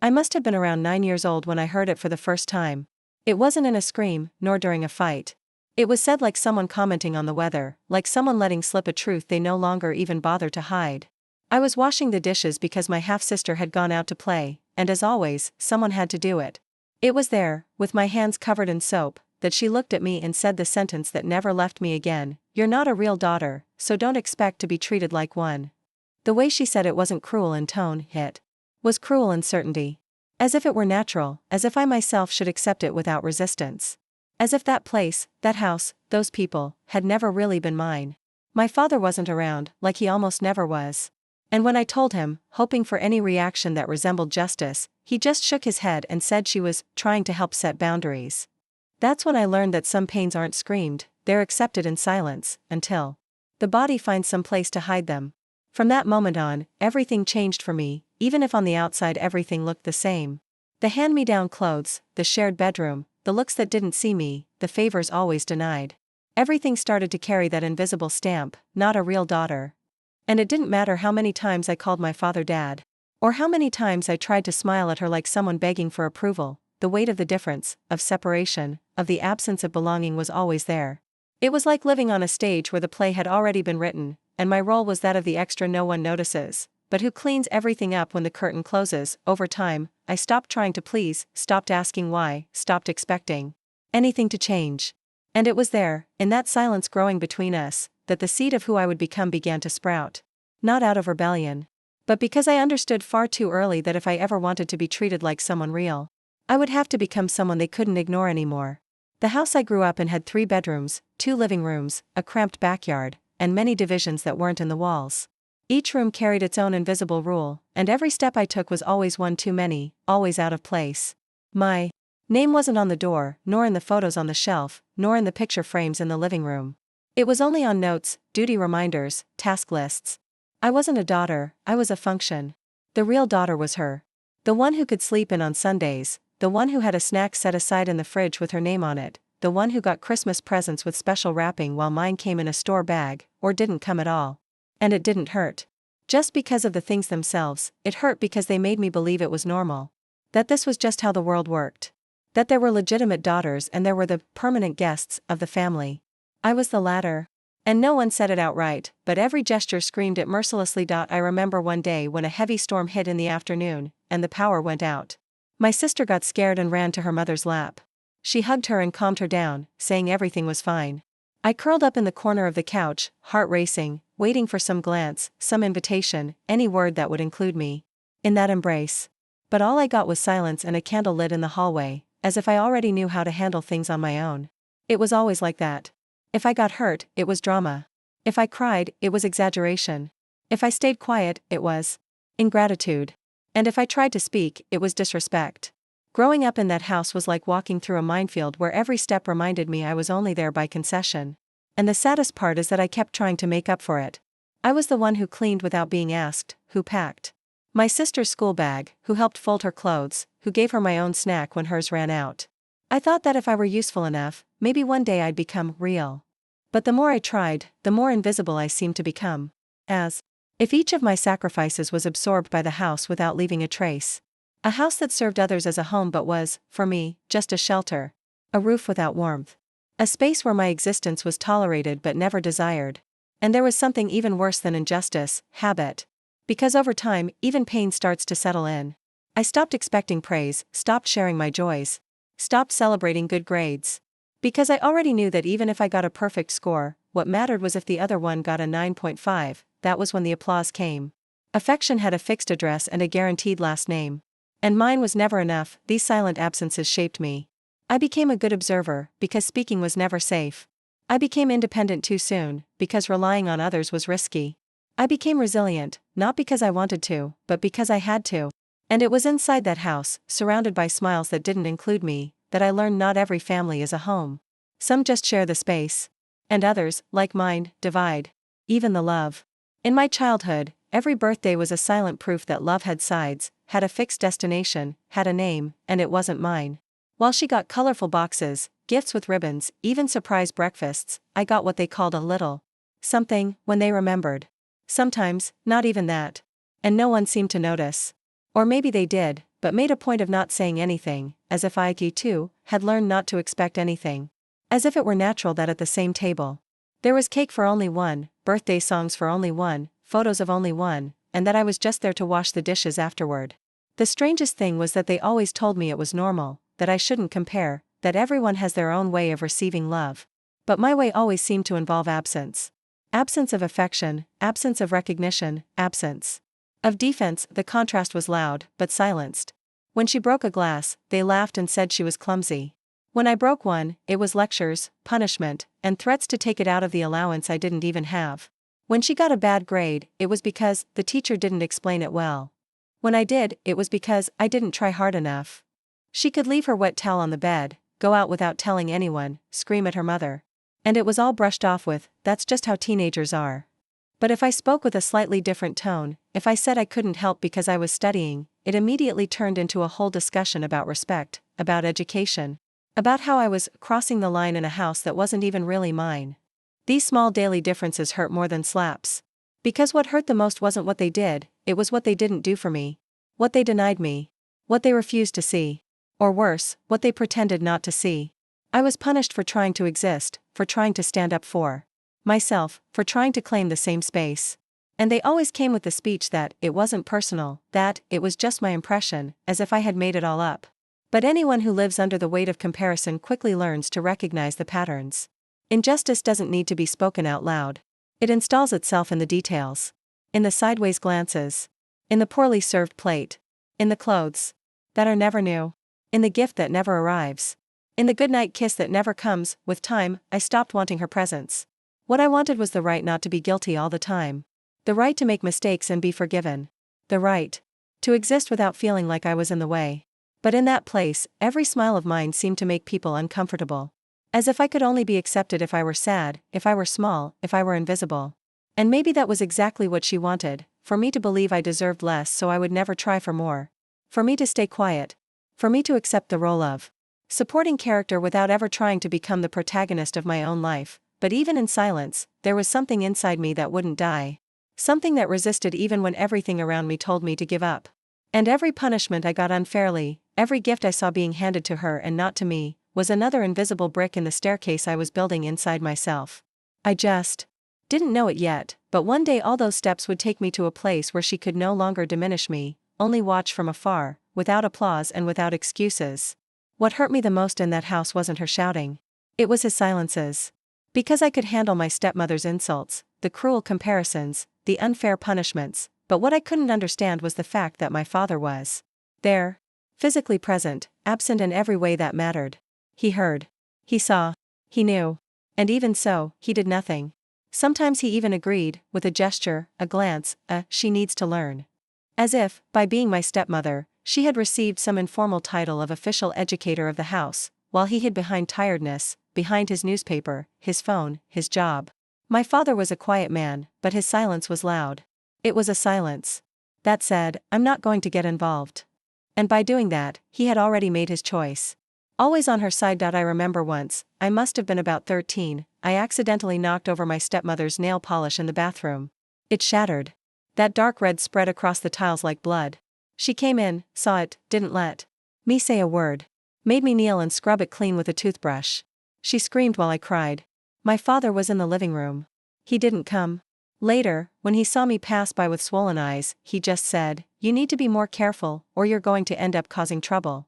I must have been around 9 years old when I heard it for the first time. It wasn't in a scream, nor during a fight. It was said like someone commenting on the weather, like someone letting slip a truth they no longer even bother to hide. I was washing the dishes because my half-sister had gone out to play, and as always, someone had to do it. It was there, with my hands covered in soap, that she looked at me and said the sentence that never left me again: "You're not a real daughter, so don't expect to be treated like one." The way she said it wasn't cruel in tone, it was cruel in certainty. As if it were natural, as if I myself should accept it without resistance. As if that place, that house, those people, had never really been mine. My father wasn't around, like he almost never was. And when I told him, hoping for any reaction that resembled justice, he just shook his head and said she was trying to help set boundaries. That's when I learned that some pains aren't screamed, they're accepted in silence, until the body finds some place to hide them. From that moment on, everything changed for me, even if on the outside everything looked the same. The hand-me-down clothes, the shared bedroom, the looks that didn't see me, the favors always denied. Everything started to carry that invisible stamp, not a real daughter. And it didn't matter how many times I called my father Dad. Or how many times I tried to smile at her like someone begging for approval, the weight of the difference, of separation, of the absence of belonging was always there. It was like living on a stage where the play had already been written, and my role was that of the extra no one notices, but who cleans everything up when the curtain closes. Over time, I stopped trying to please, stopped asking why, stopped expecting anything to change. And it was there, in that silence growing between us, that the seed of who I would become began to sprout. Not out of rebellion, but because I understood far too early that if I ever wanted to be treated like someone real, I would have to become someone they couldn't ignore anymore. The house I grew up in had 3 bedrooms, 2 living rooms, a cramped backyard, and many divisions that weren't in the walls. Each room carried its own invisible rule, and every step I took was always one too many, always out of place. My name wasn't on the door, nor in the photos on the shelf, nor in the picture frames in the living room. It was only on notes, duty reminders, task lists. I wasn't a daughter, I was a function. The real daughter was her. The one who could sleep in on Sundays, the one who had a snack set aside in the fridge with her name on it, the one who got Christmas presents with special wrapping while mine came in a store bag, or didn't come at all. And it didn't hurt. Just because of the things themselves, it hurt because they made me believe it was normal. That this was just how the world worked. That there were legitimate daughters and there were the permanent guests of the family. I was the latter. And no one said it outright, but every gesture screamed it mercilessly. I remember one day when a heavy storm hit in the afternoon, and the power went out. My sister got scared and ran to her mother's lap. She hugged her and calmed her down, saying everything was fine. I curled up in the corner of the couch, heart racing, waiting for some glance, some invitation, any word that would include me in that embrace. But all I got was silence and a candle lit in the hallway, as if I already knew how to handle things on my own. It was always like that. If I got hurt, it was drama. If I cried, it was exaggeration. If I stayed quiet, it was ingratitude. And if I tried to speak, it was disrespect. Growing up in that house was like walking through a minefield where every step reminded me I was only there by concession. And the saddest part is that I kept trying to make up for it. I was the one who cleaned without being asked, who packed my sister's school bag, who helped fold her clothes, who gave her my own snack when hers ran out. I thought that if I were useful enough, maybe one day I'd become real. But the more I tried, the more invisible I seemed to become. As if each of my sacrifices was absorbed by the house without leaving a trace. A house that served others as a home but was, for me, just a shelter. A roof without warmth. A space where my existence was tolerated but never desired. And there was something even worse than injustice, habit. Because over time, even pain starts to settle in. I stopped expecting praise, stopped sharing my joys. Stopped celebrating good grades. Because I already knew that even if I got a perfect score, what mattered was if the other one got a 9.5, that was when the applause came. Affection had a fixed address and a guaranteed last name. And mine was never enough. These silent absences shaped me. I became a good observer, because speaking was never safe. I became independent too soon, because relying on others was risky. I became resilient, not because I wanted to, but because I had to. And it was inside that house, surrounded by smiles that didn't include me, that I learned not every family is a home. Some just share the space. And others, like mine, divide. Even the love. In my childhood, every birthday was a silent proof that love had sides, had a fixed destination, had a name, and it wasn't mine. While she got colorful boxes, gifts with ribbons, even surprise breakfasts, I got what they called a little something, when they remembered. Sometimes, not even that. And no one seemed to notice. Or maybe they did, but made a point of not saying anything, as if I, too, had learned not to expect anything. As if it were natural that at the same table there was cake for only one, birthday songs for only one, photos of only one, and that I was just there to wash the dishes afterward. The strangest thing was that they always told me it was normal, that I shouldn't compare, that everyone has their own way of receiving love. But my way always seemed to involve absence. Absence of affection, absence of recognition, absence of defense. The contrast was loud, but silenced. When she broke a glass, they laughed and said she was clumsy. When I broke one, it was lectures, punishment, and threats to take it out of the allowance I didn't even have. When she got a bad grade, it was because the teacher didn't explain it well. When I did, it was because I didn't try hard enough. She could leave her wet towel on the bed, go out without telling anyone, scream at her mother. And it was all brushed off with, "That's just how teenagers are." But if I spoke with a slightly different tone, if I said I couldn't help because I was studying, it immediately turned into a whole discussion about respect, about education, about how I was crossing the line in a house that wasn't even really mine. These small daily differences hurt more than slaps. Because what hurt the most wasn't what they did, it was what they didn't do for me. What they denied me. What they refused to see. Or worse, what they pretended not to see. I was punished for trying to exist, for trying to stand up for myself, for trying to claim the same space. And they always came with the speech that it wasn't personal, that it was just my impression, as if I had made it all up. But anyone who lives under the weight of comparison quickly learns to recognize the patterns. Injustice doesn't need to be spoken out loud. It installs itself in the details. In the sideways glances. In the poorly served plate. In the clothes that are never new. In the gift that never arrives. In the goodnight kiss that never comes. With time, I stopped wanting her presence. What I wanted was the right not to be guilty all the time. The right to make mistakes and be forgiven. The right to exist without feeling like I was in the way. But in that place, every smile of mine seemed to make people uncomfortable. As if I could only be accepted if I were sad, if I were small, if I were invisible. And maybe that was exactly what she wanted, for me to believe I deserved less so I would never try for more. For me to stay quiet. For me to accept the role of supporting character without ever trying to become the protagonist of my own life. But even in silence, there was something inside me that wouldn't die. Something that resisted even when everything around me told me to give up. And every punishment I got unfairly, every gift I saw being handed to her and not to me, was another invisible brick in the staircase I was building inside myself. I just didn't know it yet, but one day all those steps would take me to a place where she could no longer diminish me, only watch from afar, without applause and without excuses. What hurt me the most in that house wasn't her shouting. It was his silences. Because I could handle my stepmother's insults, the cruel comparisons, the unfair punishments, but what I couldn't understand was the fact that my father was there, physically present, absent in every way that mattered. He heard. He saw. He knew. And even so, he did nothing. Sometimes he even agreed, with a gesture, a glance, "She needs to learn." As if, by being my stepmother, she had received some informal title of official educator of the house, while he hid behind tiredness, behind his newspaper, his phone, his job. My father was a quiet man, but his silence was loud. It was a silence that said, "I'm not going to get involved." And by doing that, he had already made his choice. Always on her side. I remember once, I must have been about 13, I accidentally knocked over my stepmother's nail polish in the bathroom. It shattered. That dark red spread across the tiles like blood. She came in, saw it, didn't let me say a word. Made me kneel and scrub it clean with a toothbrush. She screamed while I cried. My father was in the living room. He didn't come. Later, when he saw me pass by with swollen eyes, he just said, "You need to be more careful, or you're going to end up causing trouble."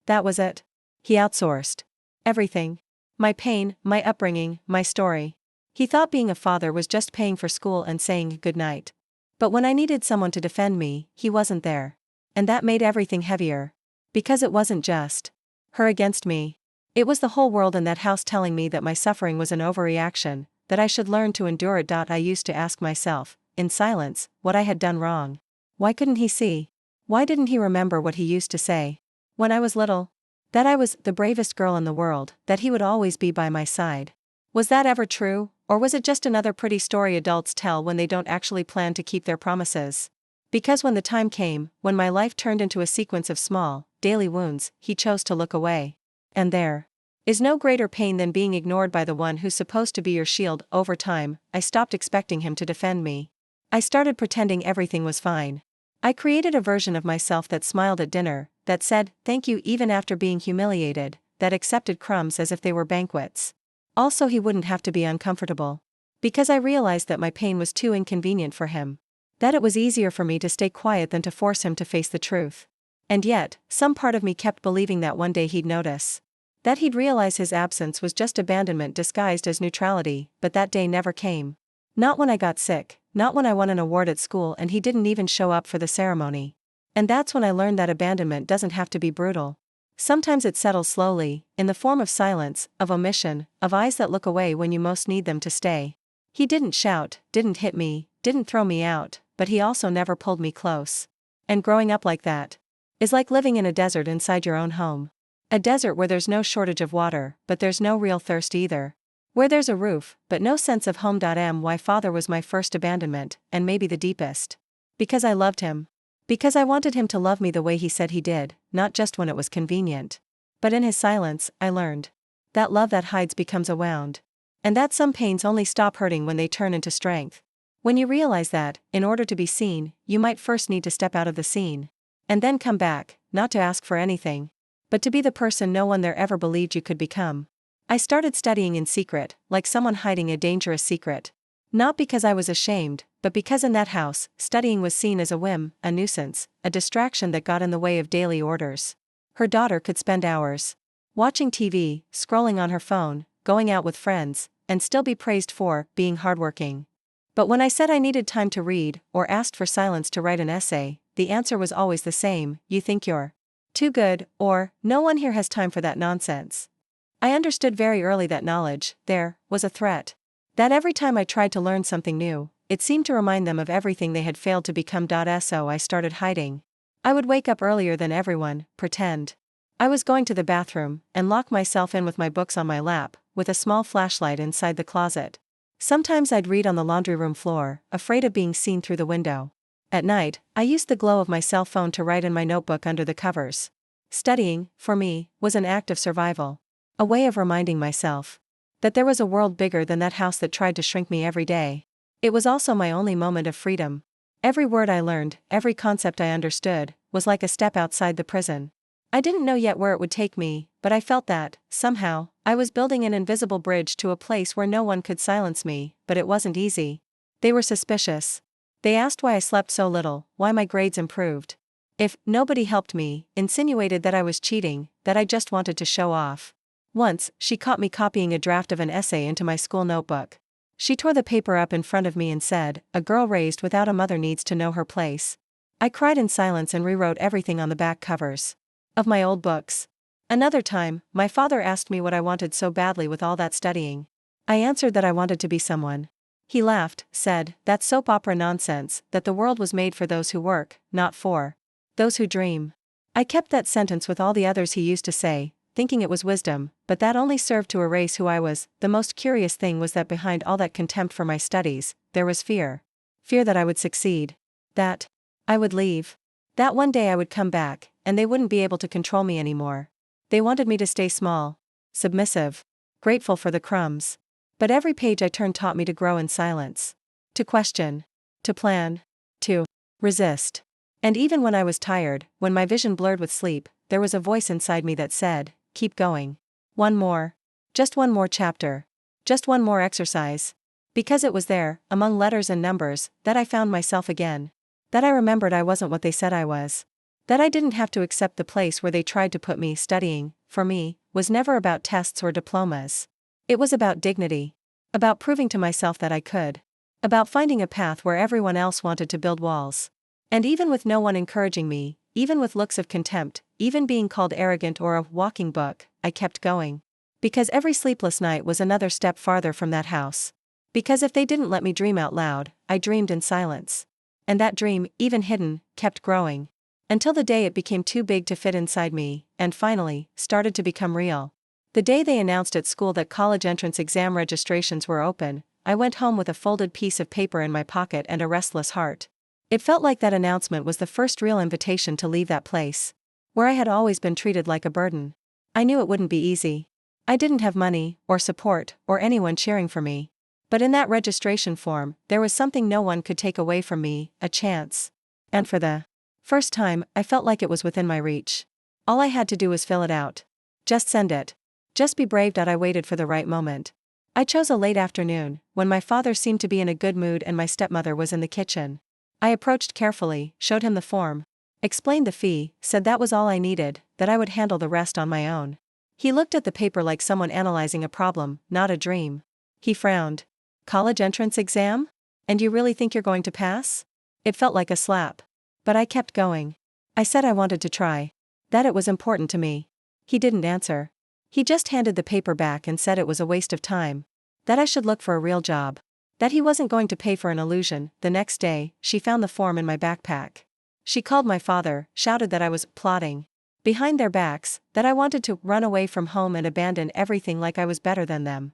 That was it. He outsourced everything. My pain, my upbringing, my story. He thought being a father was just paying for school and saying good night. But when I needed someone to defend me, he wasn't there. And that made everything heavier. Because it wasn't just her against me. It was the whole world in that house telling me that my suffering was an overreaction, that I should learn to endure it. I used to ask myself, in silence, what I had done wrong. Why couldn't he see? Why didn't he remember what he used to say when I was little? That I was the bravest girl in the world, that he would always be by my side. Was that ever true, or was it just another pretty story adults tell when they don't actually plan to keep their promises? Because when the time came, when my life turned into a sequence of small, daily wounds, he chose to look away. And there is no greater pain than being ignored by the one who's supposed to be your shield. Over time, I stopped expecting him to defend me. I started pretending everything was fine. I created a version of myself that smiled at dinner, that said, thank you even after being humiliated, that accepted crumbs as if they were banquets. Also, he wouldn't have to be uncomfortable. Because I realized that my pain was too inconvenient for him. That it was easier for me to stay quiet than to force him to face the truth. And yet, some part of me kept believing that one day he'd notice. That he'd realize his absence was just abandonment disguised as neutrality, but that day never came. Not when I got sick, not when I won an award at school and he didn't even show up for the ceremony. And that's when I learned that abandonment doesn't have to be brutal. Sometimes it settles slowly, in the form of silence, of omission, of eyes that look away when you most need them to stay. He didn't shout, didn't hit me, didn't throw me out, but he also never pulled me close. And growing up like that is like living in a desert inside your own home. A desert where there's no shortage of water, but there's no real thirst either. Where there's a roof, but no sense of home. My father was my first abandonment, and maybe the deepest. Because I loved him. Because I wanted him to love me the way he said he did, not just when it was convenient. But in his silence, I learned that love that hides becomes a wound. And that some pains only stop hurting when they turn into strength. When you realize that, in order to be seen, you might first need to step out of the scene. And then come back, not to ask for anything, but to be the person no one there ever believed you could become. I started studying in secret, like someone hiding a dangerous secret. Not because I was ashamed, but because in that house, studying was seen as a whim, a nuisance, a distraction that got in the way of daily orders. Her daughter could spend hours watching TV, scrolling on her phone, going out with friends, and still be praised for being hardworking. But when I said I needed time to read, or asked for silence to write an essay, the answer was always the same: you think you're too good, or no one here has time for that nonsense. I understood very early that knowledge, there, was a threat. That every time I tried to learn something new, it seemed to remind them of everything they had failed to become. So I started hiding. I would wake up earlier than everyone, pretend I was going to the bathroom, and lock myself in with my books on my lap, with a small flashlight inside the closet. Sometimes I'd read on the laundry room floor, afraid of being seen through the window. At night, I used the glow of my cell phone to write in my notebook under the covers. Studying, for me, was an act of survival. A way of reminding myself that there was a world bigger than that house that tried to shrink me every day. It was also my only moment of freedom. Every word I learned, every concept I understood, was like a step outside the prison. I didn't know yet where it would take me, but I felt that, somehow, I was building an invisible bridge to a place where no one could silence me, but it wasn't easy. They were suspicious. They asked why I slept so little, why my grades improved. If nobody helped me, insinuated that I was cheating, that I just wanted to show off. Once, she caught me copying a draft of an essay into my school notebook. She tore the paper up in front of me and said, "A girl raised without a mother needs to know her place." I cried in silence and rewrote everything on the back covers of my old books. Another time, my father asked me what I wanted so badly with all that studying. I answered that I wanted to be someone. He laughed, said, "That's soap opera nonsense, that the world was made for those who work, not for those who dream." I kept that sentence with all the others he used to say, thinking it was wisdom, but that only served to erase who I was. The most curious thing was that behind all that contempt for my studies, there was fear. Fear that I would succeed. That I would leave. That one day I would come back, and they wouldn't be able to control me anymore. They wanted me to stay small, submissive, grateful for the crumbs. But every page I turned taught me to grow in silence. To question. To plan. To resist. And even when I was tired, when my vision blurred with sleep, there was a voice inside me that said, "Keep going. One more. Just one more chapter. Just one more exercise." Because it was there, among letters and numbers, that I found myself again. That I remembered I wasn't what they said I was. That I didn't have to accept the place where they tried to put me. Studying, for me, was never about tests or diplomas. It was about dignity. About proving to myself that I could. About finding a path where everyone else wanted to build walls. And even with no one encouraging me, even with looks of contempt, even being called arrogant or a walking book, I kept going. Because every sleepless night was another step farther from that house. Because if they didn't let me dream out loud, I dreamed in silence. And that dream, even hidden, kept growing. Until the day it became too big to fit inside me, and finally, started to become real. The day they announced at school that college entrance exam registrations were open, I went home with a folded piece of paper in my pocket and a restless heart. It felt like that announcement was the first real invitation to leave that place, where I had always been treated like a burden. I knew it wouldn't be easy. I didn't have money, or support, or anyone cheering for me. But in that registration form, there was something no one could take away from me, a chance. And for the first time, I felt like it was within my reach. All I had to do was fill it out. Just send it. Just be brave. I waited for the right moment. I chose a late afternoon, when my father seemed to be in a good mood and my stepmother was in the kitchen. I approached carefully, showed him the form, explained the fee, said that was all I needed, that I would handle the rest on my own. He looked at the paper like someone analyzing a problem, not a dream. He frowned. College entrance exam? And you really think you're going to pass? It felt like a slap. But I kept going. I said I wanted to try. That it was important to me. He didn't answer. He just handed the paper back and said it was a waste of time. That I should look for a real job. That he wasn't going to pay for an illusion. The next day, she found the form in my backpack. She called my father, shouted that I was plotting behind their backs, that I wanted to run away from home and abandon everything like I was better than them.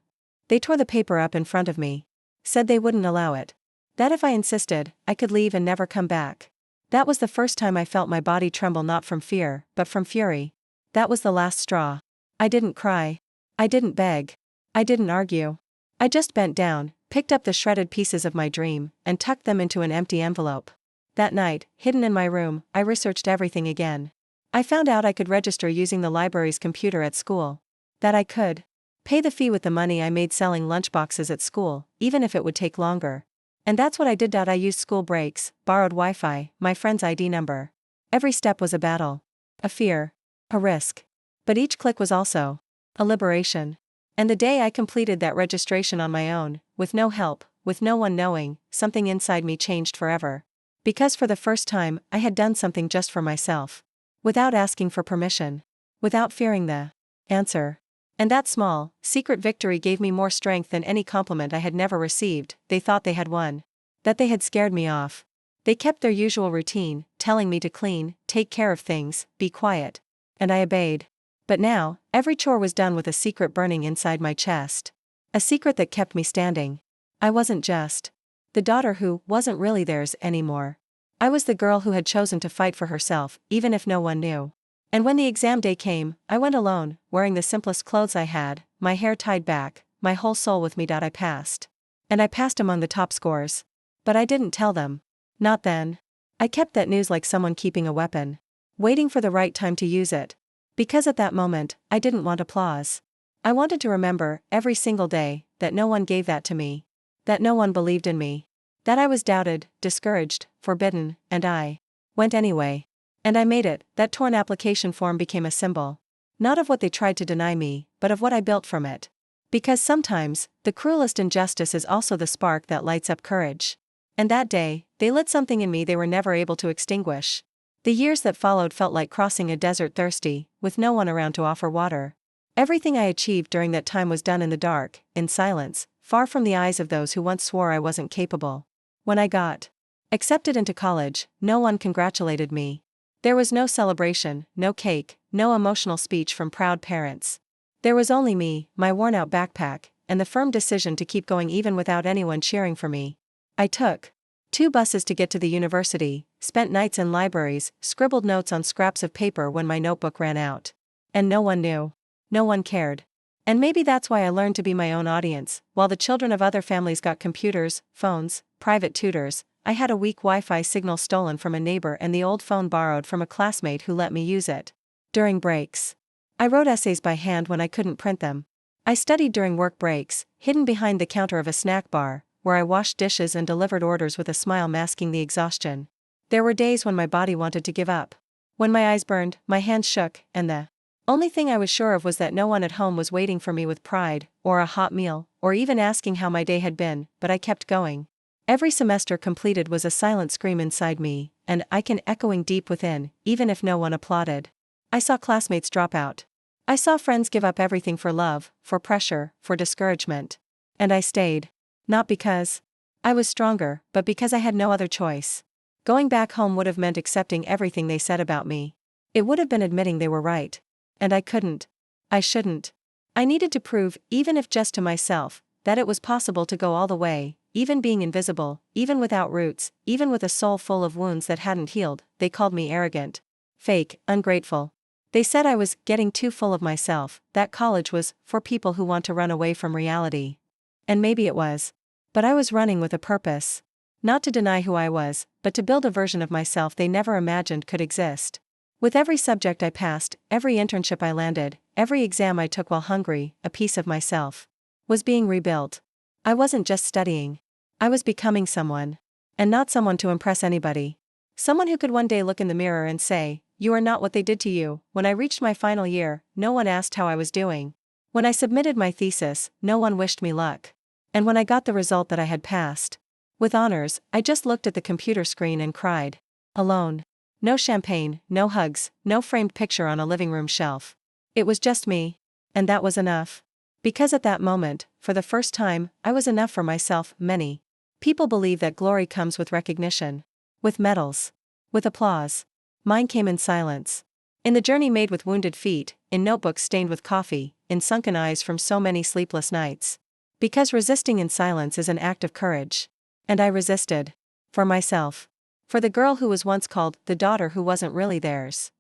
They tore the paper up in front of me. Said they wouldn't allow it. That if I insisted, I could leave and never come back. That was the first time I felt my body tremble, not from fear, but from fury. That was the last straw. I didn't cry. I didn't beg. I didn't argue. I just bent down, picked up the shredded pieces of my dream, and tucked them into an empty envelope. That night, hidden in my room, I researched everything again. I found out I could register using the library's computer at school. That I could pay the fee with the money I made selling lunchboxes at school, even if it would take longer. And that's what I did. I used school breaks, borrowed Wi-Fi, my friend's ID number. Every step was a battle. A fear. A risk. But each click was also a liberation. And the day I completed that registration on my own, with no help, with no one knowing, something inside me changed forever. Because for the first time, I had done something just for myself. Without asking for permission. Without fearing the answer. And that small, secret victory gave me more strength than any compliment I had never received. They thought they had won. That they had scared me off. They kept their usual routine, telling me to clean, take care of things, be quiet. And I obeyed. But now, every chore was done with a secret burning inside my chest. A secret that kept me standing. I wasn't just the daughter who wasn't really theirs anymore. I was the girl who had chosen to fight for herself, even if no one knew. And when the exam day came, I went alone, wearing the simplest clothes I had, my hair tied back, my whole soul with me. I passed. And I passed among the top scores. But I didn't tell them. Not then. I kept that news like someone keeping a weapon. Waiting for the right time to use it. Because at that moment, I didn't want applause. I wanted to remember, every single day, that no one gave that to me. That no one believed in me. That I was doubted, discouraged, forbidden, and I went anyway. And I made it. That torn application form became a symbol. Not of what they tried to deny me, but of what I built from it. Because sometimes, the cruelest injustice is also the spark that lights up courage. And that day, they lit something in me they were never able to extinguish. The years that followed felt like crossing a desert thirsty, with no one around to offer water. Everything I achieved during that time was done in the dark, in silence, far from the eyes of those who once swore I wasn't capable. When I got accepted into college, no one congratulated me. There was no celebration, no cake, no emotional speech from proud parents. There was only me, my worn-out backpack, and the firm decision to keep going even without anyone cheering for me. I took 2 buses to get to the university, spent nights in libraries, scribbled notes on scraps of paper when my notebook ran out. And no one knew. No one cared. And maybe that's why I learned to be my own audience. While the children of other families got computers, phones, private tutors, I had a weak Wi-Fi signal stolen from a neighbor and the old phone borrowed from a classmate who let me use it. During breaks, I wrote essays by hand when I couldn't print them. I studied during work breaks, hidden behind the counter of a snack bar, where I washed dishes and delivered orders with a smile masking the exhaustion. There were days when my body wanted to give up. When my eyes burned, my hands shook, and the only thing I was sure of was that no one at home was waiting for me with pride, or a hot meal, or even asking how my day had been, but I kept going. Every semester completed was a silent scream inside me, and I can echoing deep within, even if no one applauded. I saw classmates drop out. I saw friends give up everything for love, for pressure, for discouragement. And I stayed. Not because I was stronger, but because I had no other choice. Going back home would have meant accepting everything they said about me. It would have been admitting they were right. And I couldn't. I shouldn't. I needed to prove, even if just to myself, that it was possible to go all the way, even being invisible, even without roots, even with a soul full of wounds that hadn't healed. They called me arrogant, fake, ungrateful. They said I was getting too full of myself, that college was for people who want to run away from reality. And maybe it was. But I was running with a purpose. Not to deny who I was, but to build a version of myself they never imagined could exist. With every subject I passed, every internship I landed, every exam I took while hungry, a piece of myself was being rebuilt. I wasn't just studying. I was becoming someone. And not someone to impress anybody. Someone who could one day look in the mirror and say, "You are not what they did to you." When I reached my final year, no one asked how I was doing. When I submitted my thesis, no one wished me luck. And when I got the result that I had passed with honors, I just looked at the computer screen and cried. Alone. No champagne, no hugs, no framed picture on a living room shelf. It was just me. And that was enough. Because at that moment, for the first time, I was enough for myself. Many people believe that glory comes with recognition, with medals, with applause. Mine came in silence. In the journey made with wounded feet, in notebooks stained with coffee, in sunken eyes from so many sleepless nights. Because resisting in silence is an act of courage. And I resisted. For myself. For the girl who was once called the daughter who wasn't really theirs.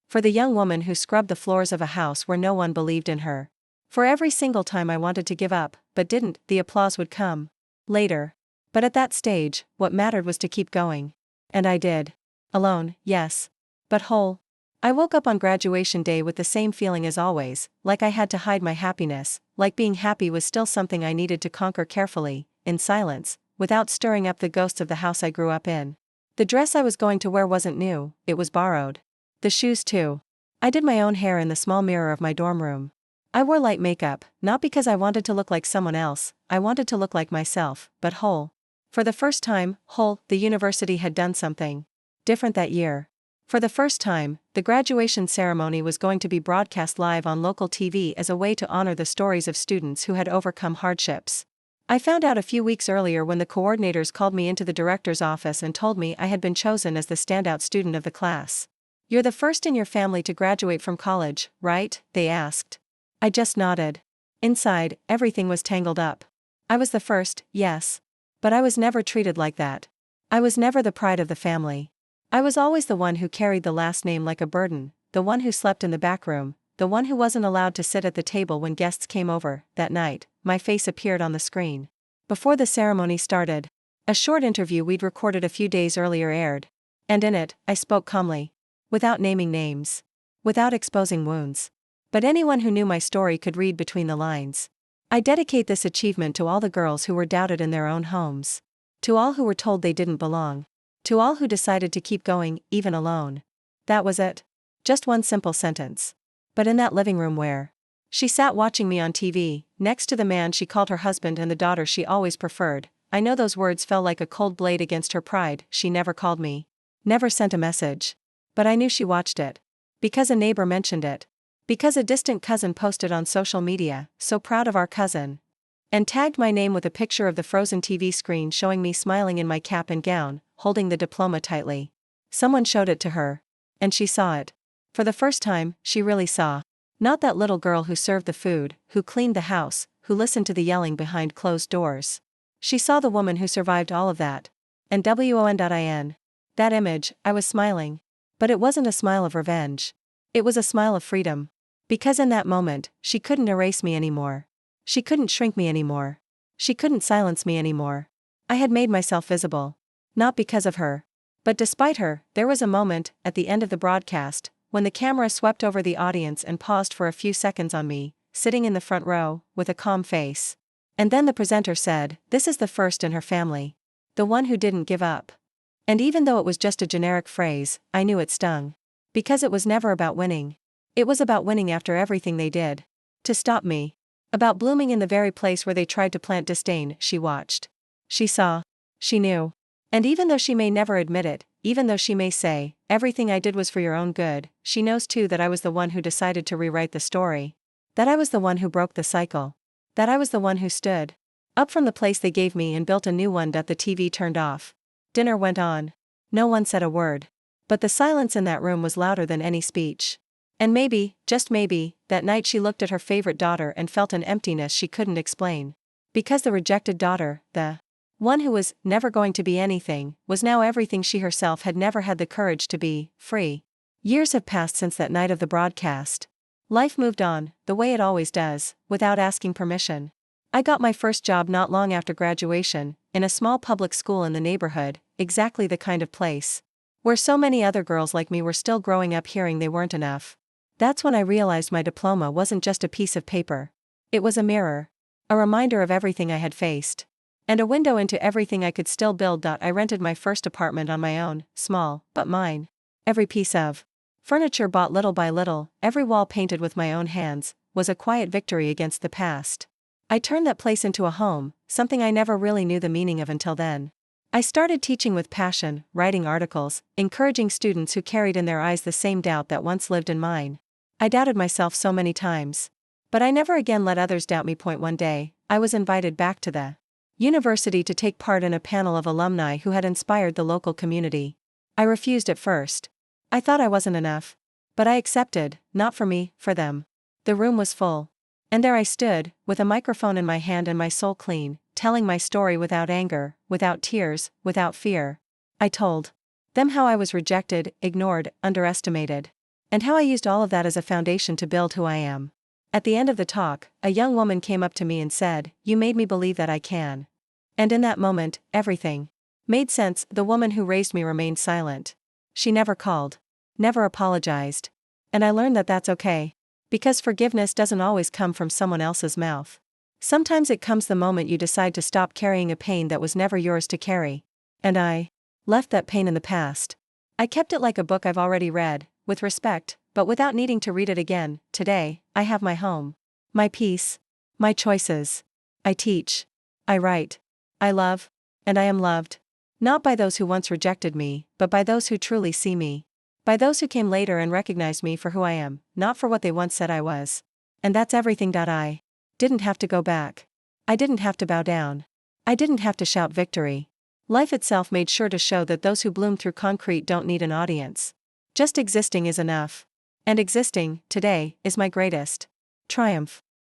For the young woman who scrubbed the floors of a house where no one believed in her. For every single time I wanted to give up, but didn't, the applause would come later. But at that stage, what mattered was to keep going. And I did. Alone, yes. But whole. I woke up on graduation day with the same feeling as always, like I had to hide my happiness, like being happy was still something I needed to conquer carefully, in silence, without stirring up the ghosts of the house I grew up in. The dress I was going to wear wasn't new, it was borrowed. The shoes too. I did my own hair in the small mirror of my dorm room. I wore light makeup, not because I wanted to look like someone else, I wanted to look like myself, but whole. For the first time, whole, the university had done something different that year. For the first time, the graduation ceremony was going to be broadcast live on local TV as a way to honor the stories of students who had overcome hardships. I found out a few weeks earlier when the coordinators called me into the director's office and told me I had been chosen as the standout student of the class. "You're the first in your family to graduate from college, right?" they asked. I just nodded. Inside, everything was tangled up. I was the first, yes. But I was never treated like that. I was never the pride of the family. I was always the one who carried the last name like a burden, the one who slept in the back room, the one who wasn't allowed to sit at the table when guests came over. That night, my face appeared on the screen. Before the ceremony started, a short interview we'd recorded a few days earlier aired. And in it, I spoke calmly. Without naming names. Without exposing wounds. But anyone who knew my story could read between the lines. I dedicate this achievement to all the girls who were doubted in their own homes. To all who were told they didn't belong. To all who decided to keep going, even alone. That was it. Just one simple sentence. But in that living room where she sat watching me on TV, next to the man she called her husband and the daughter she always preferred, I know those words fell like a cold blade against her pride. She never called me. Never sent a message. But I knew she watched it. Because a neighbor mentioned it. Because a distant cousin posted on social media, "So proud of our cousin." And tagged my name with a picture of the frozen TV screen showing me smiling in my cap and gown, holding the diploma tightly. Someone showed it to her. And she saw it. For the first time, she really saw. Not that little girl who served the food, who cleaned the house, who listened to the yelling behind closed doors. She saw the woman who survived all of that. And won.in. That image, I was smiling. But it wasn't a smile of revenge. It was a smile of freedom. Because in that moment, she couldn't erase me anymore. She couldn't shrink me anymore. She couldn't silence me anymore. I had made myself visible. Not because of her. But despite her, there was a moment, at the end of the broadcast, when the camera swept over the audience and paused for a few seconds on me, sitting in the front row, with a calm face. And then the presenter said, "This is the first in her family. The one who didn't give up." And even though it was just a generic phrase, I knew it stung. Because it was never about winning. It was about winning after everything they did to stop me. About blooming in the very place where they tried to plant disdain. She watched. She saw. She knew. And even though she may never admit it, even though she may say, "Everything I did was for your own good," she knows too that I was the one who decided to rewrite the story. That I was the one who broke the cycle. That I was the one who stood up from the place they gave me and built a new one. That the TV turned off. Dinner went on. No one said a word. But the silence in that room was louder than any speech. And maybe, just maybe, that night she looked at her favorite daughter and felt an emptiness she couldn't explain. Because the rejected daughter, the one who was never going to be anything, was now everything she herself had never had the courage to be, free. Years have passed since that night of the broadcast. Life moved on, the way it always does, without asking permission. I got my first job not long after graduation, in a small public school in the neighborhood, exactly the kind of place Where so many other girls like me were still growing up hearing they weren't enough. That's when I realized my diploma wasn't just a piece of paper. It was a mirror. A reminder of everything I had faced. And a window into everything I could still build. I rented my first apartment on my own, small, but mine. Every piece of furniture bought little by little, every wall painted with my own hands, was a quiet victory against the past. I turned that place into a home, something I never really knew the meaning of until then. I started teaching with passion, writing articles, encouraging students who carried in their eyes the same doubt that once lived in mine. I doubted myself so many times. But I never again let others doubt me. One day, I was invited back to the university to take part in a panel of alumni who had inspired the local community. I refused at first. I thought I wasn't enough. But I accepted, not for me, for them. The room was full. And there I stood, with a microphone in my hand and my soul clean, telling my story without anger, without tears, without fear. I told them how I was rejected, ignored, underestimated. And how I used all of that as a foundation to build who I am. At the end of the talk, a young woman came up to me and said, "You made me believe that I can." And in that moment, everything made sense. The woman who raised me remained silent. She never called. Never apologized. And I learned that that's okay. Because forgiveness doesn't always come from someone else's mouth. Sometimes it comes the moment you decide to stop carrying a pain that was never yours to carry. And I left that pain in the past. I kept it like a book I've already read, with respect, but without needing to read it again. Today, I have my home. My peace. My choices. I teach. I write. I love. And I am loved. Not by those who once rejected me, but by those who truly see me. By those who came later and recognized me for who I am, not for what they once said I was. And that's everything. I didn't have to go back. I didn't have to bow down. I didn't have to shout victory. Life itself made sure to show that those who bloom through concrete don't need an audience. Just existing is enough. And existing, today, is my greatest triumph.